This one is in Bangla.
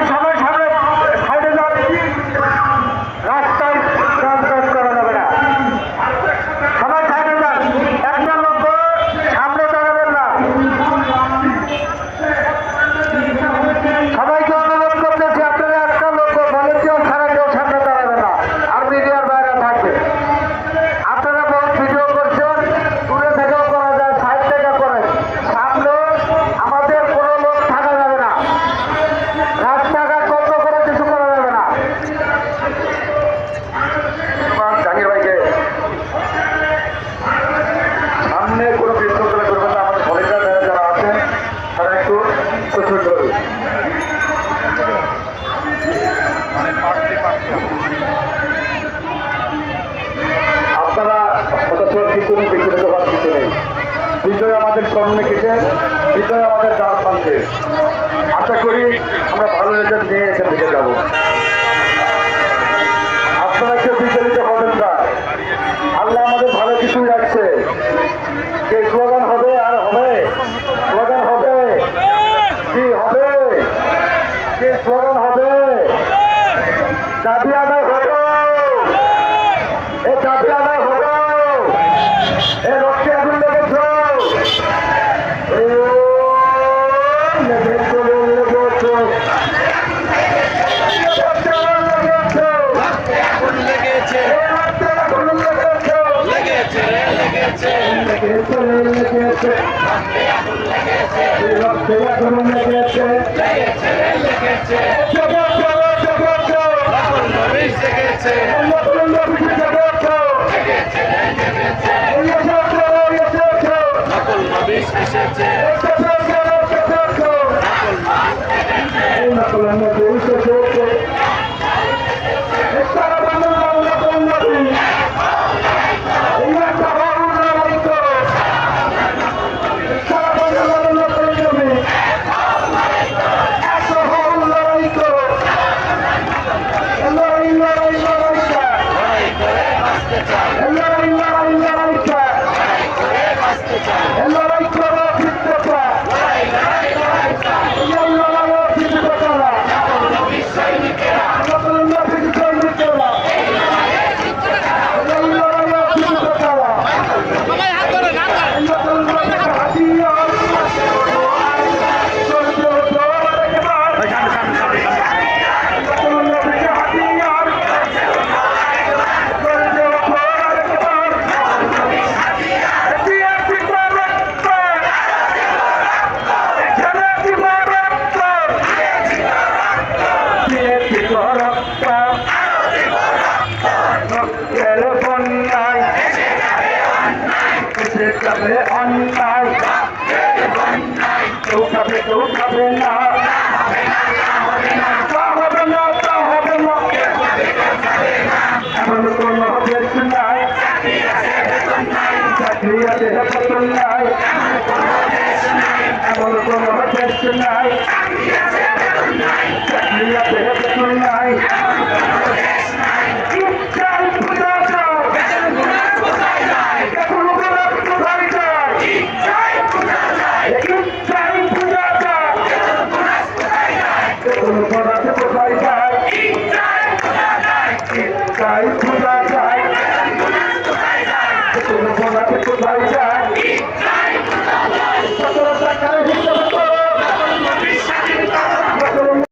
সবাই সামনে সাইডে যান, রাস্তায় যাতায়াত করা যাবে না। সবাই সাইডে যান, একটা লোক সামনে দাঁড়াবেন না। সবাইকে অনুরোধ করতেছি, আপনারা একটা লোক ভলেন্টিয়ার ছাড়া কেউ সামনে দাঁড়াবে না, আর মিডিয়ার বাইরে থাকবে। আপনারা বহুত ভিডিও করছেন, দূরে থেকেও করা যায়, সাইড থেকে করেন। সামনে আমাদের কোনো লোক থাকা যাবে না, রাস্তাঘাট বন্ধ করে কিছু করা যাবে না। জাহির ভাইকে সামনে কোনো বিশৃঙ্খলা করবেন না। আমাদের ভলেন্টিয়ার যারা আছেন তারা একটু প্রচুর করবে। আপনারা অথচ কিছু পিছনে দেওয়ার কিছু নেই। বিজয় আমাদের সামনে কেটে, বিজয় আমাদের ডাক পাচ্ছে। আশা করি আমরা ভালো রেজাল্ট নিয়ে এখান থেকে যাবো। আপনারা কেউ বিচলিত হবেন না, আল্লাহ আমাদের ভালো কিছুই রাখছে। যে স্লোগান হবে আর হবে, স্লোগান হবে কি হবে, যে স্লোগান হবে দাবি আদায় হলো, এই দাবি আদায় হলো, এই রক্তে আগুন লেগেছ, অন্যায় কেউ খাবে না, তা হবে না, তা হবে না, এমন কোনো দেশ নাই, চাকরি আছে বেতন নাই, এমন কোনো দেশ নাই।